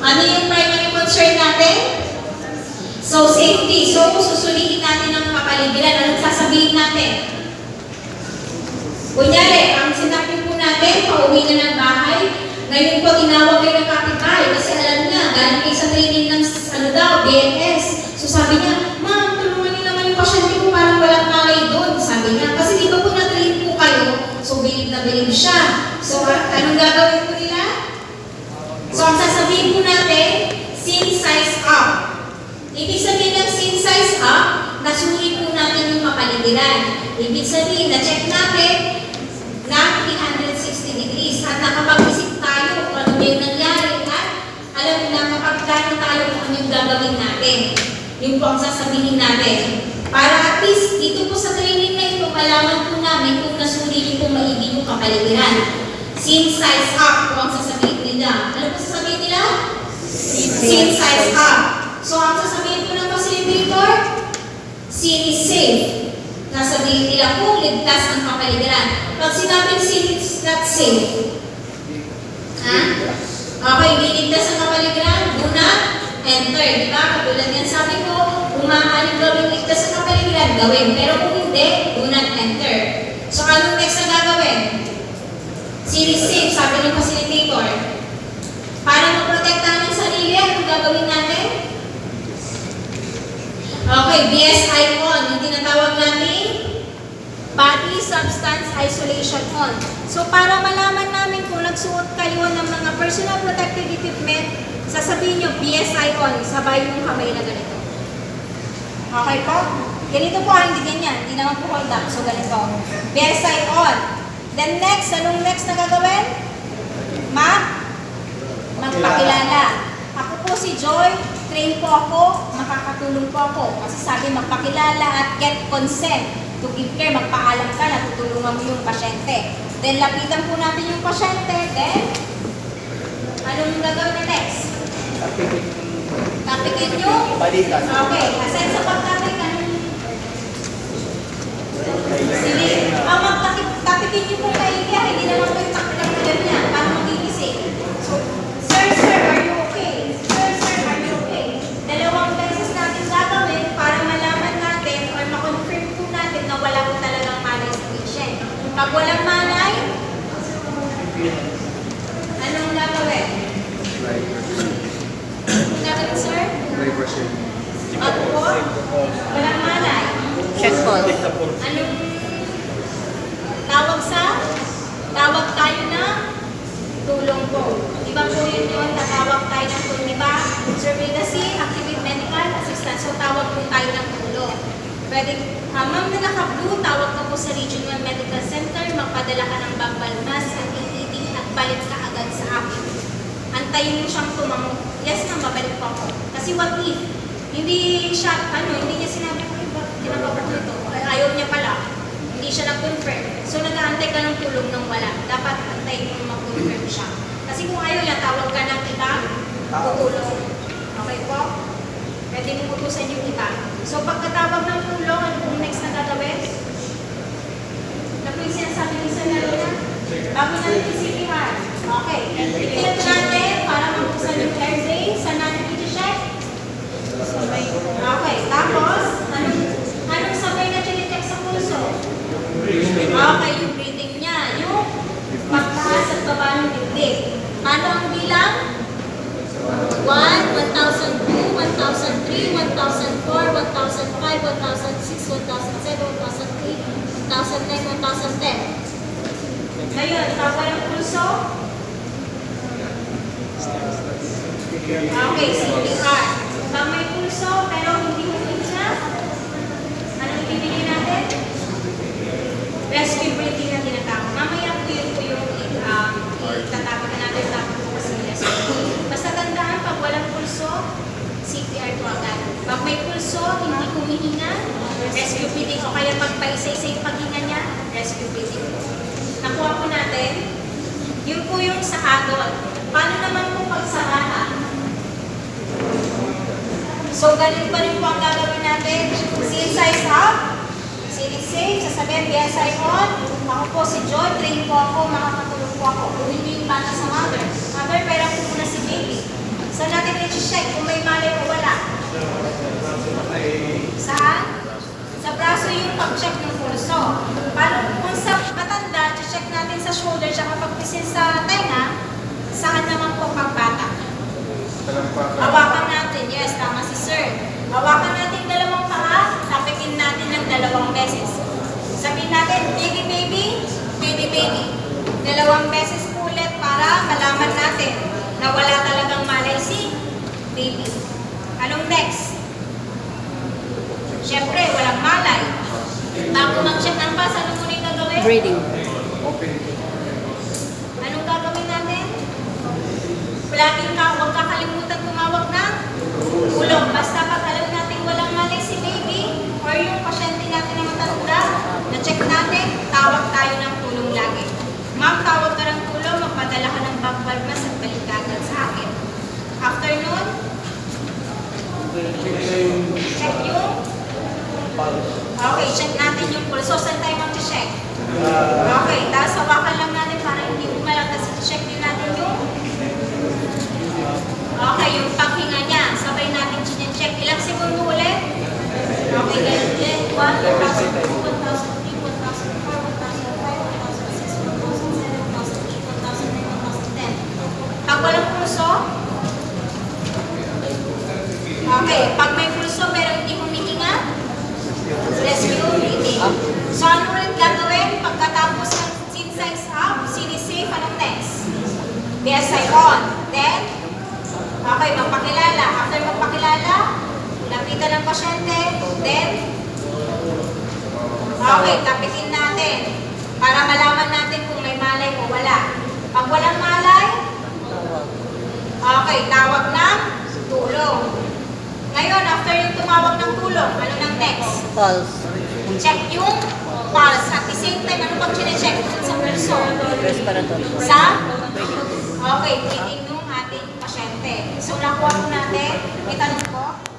Ano yung primary concern natin? So, safety. So, susulitin natin ang kapaligiran. Anong sasabihin natin? Kunyari, ang sinabi po natin, pauwi na ng bahay, ngayon po tinawag kayo ng kapitbahay kasi alam niya, galing kayo sa training ng BNS. So sabi niya, ma'am, tulungan niyo naman yung pasyente ko, parang walang malay doon. Sabi niya, kasi di ba po na-train po kayo? So bilib na bilib siya. So anong gagawin po nila? So ang sasabihin po natin, scene size up. Ibig sabihin ng scene size up, nasulit po natin yung kapaligiran. Ibig sabihin, na-check natin na 360 degrees at nakapag-isip tayo kung ano yung nangyari at alam na kapag-plano tayo kung ano yung gagawin natin. Yung po ang sasabihin natin. Para at least dito po sa training na ito, malaman po namin kung nasulit yung maigi yung kapaligiran. Scene size up po ang sasabihin nila. Ano po sasabihin nila? Scene size up. So ang sasabihin po ng facilitator, scene is safe. Nasabihin nila kung ligtas ang kapaligiran. Pag sinabing scene is not safe, okay, hindi ligtas ang kapaligiran, do not enter. Diba? Katulad yan sabi ko, kung maaaring gawin ligtas ang kapaligiran, gawin. Pero kung hindi, do not enter. So anong next na gagawin? Scene is safe, sabi ng facilitator. Para maprotektahan ng sarili, anong gagawin natin? Okay, BSI on, yung tinatawag natin Body Substance Isolation on. So para malaman namin kung nagsuot kayo ng mga personal protective equipment, sasabihin nyo BSI on, sabay yung kamay na ganito. Okay po? Ganito po, hindi ganyan, hindi naman po hold up, so ganito. BSI on. Then next, anong next na gagawin? Magpakilala. Ako po si Joy, train po ako, makakatulong po ako. Kasi sabi magpakilala at get consent to give care, magpaalam ka na tutulungan mo yung pasyente. Then lapitan po natin yung pasyente, then anong gagawin na next? Tapikin yung? Balikan. Okay, aside sa pagtapik, sige, tapikin nyo po maigi, hindi naman po yung takpikan na ganyan, para magigising. So, sir, are you okay? Sir, are you okay? Dalawang beses natin gagawin para malaman natin or makonfirm po natin na wala po talagang malay sa patient. Pag walang malay, anong gagawin? Anong gagawin, sir? Pag po, walang malay. Check call. Anong tawag tayo na tulong po. Diba po yun, tatawag tayo ng tulong, diba? Surveillance, activate medical assistance. So tawag po tayo ng tulong. Pwede, ma'am na naka-blue, tawag ka po sa Regional Medical Center, magpadala ka ng bambalmas at AED at balik ka agad sa akin. Antayin mo siyang tumango. Yes ma'am, babalik po ako. Kasi what if, hindi niya sinabi ko, ginagawa ko ito, ayaw niya pala. Hindi siya nag-confirm. So, nag-aantay ka ng tulong ng wala. Dapat antayin mo mag-confirm siya. Kasi kung ayaw niya, tawag ka ng iba, tutulong. Okay po? Pwede mo utusan yung iba. So, pagkatawag ng tulong, ano kung next na gagawin? Ano po yung sinasabi ni Sir Naruna? Bago natin yung CPR. Okay. Itilap natin para mag-usan yung airway. Saan natin iti-check? Okay. Tapos, anong sabay na tinicheck sa pulso? Okay, yung breathing niya. Yung pagtaas at baba ng dibdib. Ano ang bilang? 1, 1,002, 1,003, 1,004, 1,005, 1,006, 1,007, 1,008, 1,009, 1,010. Ngayon, tawag ng pulso. Okay, CPR. Pag may pulso, pero hindi humingi siya, anong ibibigay natin? Rescue breathing na tinatawag. Mamaya po yun po yung itatapag na natin tapos po kasi yung rescue. Basta tandaan, pag walang pulso, CPR po agad. Pag may pulso, hindi humihinga, rescue breathing. O kaya pag paisa-isa yung paghinga niya, rescue breathing po. Nakuha po natin, yun po yung sa adult. Paano naman po pagsarahan? So, ganun pa rin po ang gagawin natin. Scene size up. Scene is safe. Sasabihin, BSI on. Ako po si Joy. Train po ako. Makakatulong po ako. Kung hindi yung bata sa mother. Mother, pera po muna si baby. Sa check kung may malay o wala. Saan? Sa braso yung pag-check ng pulso. Paano kung sa matanda, check natin sa shoulder, tsaka pagpisil sa tenga, saan naman po pagbata? Hawakan natin. Yes, tama si sir. Hawakan natin dalawang paa, tapikin natin ng 2 beses. Sabihin natin, baby, baby, baby, baby. 2 beses po ulit para malaman natin na wala talagang malay si baby. Anong next? Siyempre, walang malay. Bago mag-check ng pass, ano muna yung gagawin? Breathing. Anong gagawin natin? Palaging huwag kakalimutan tumawag ng tulong. Basta pag alam natin walang malay si baby or yung pasyente natin na matanda, na-check natin, tawag tayo ng tulong lagi. Ma'am, tawag ka ng tulong, magpadala ka ng bagbalmas at balikagad sa akin. After nun, check yung okay, check natin yung pulso. Saan tayo mag-check? Okay, tapos hawakan lang natin para hindi umalang. Tapos check din natin yung okay, yung paghinga niya. Sabay natin check. Ilang segundo ulit? Okay, ganyan ulit. 1, 2, 1,000, 2,000, 3, 1,000, 4, 1,000, 5, 1,000, 6, 1,000, 7,000, 8,000, 9,000, 10. Pag walang pulso, okay, pag may pulso pero hindi humihinga, rescue breathing. So, ano ulit gagawin? Pagkatapos ng size up, sinisafe, anong next? BSI on. Then, okay, magpakilala. After magpakilala, lapitan ng pasyente. Then, okay, tapitin natin para malaman natin kung may malay o wala. Pag walang malay, okay, tawag ng tulong. Ngayon, after yung tumawag ng tulong, ano nang next? Pulse. Check yung pulse. At the same time, ano pag chinecheck sa pulso? Respiratory. Sa? Okay, breathing ng ating pasyente. So, nakuha po natin. May tanong po?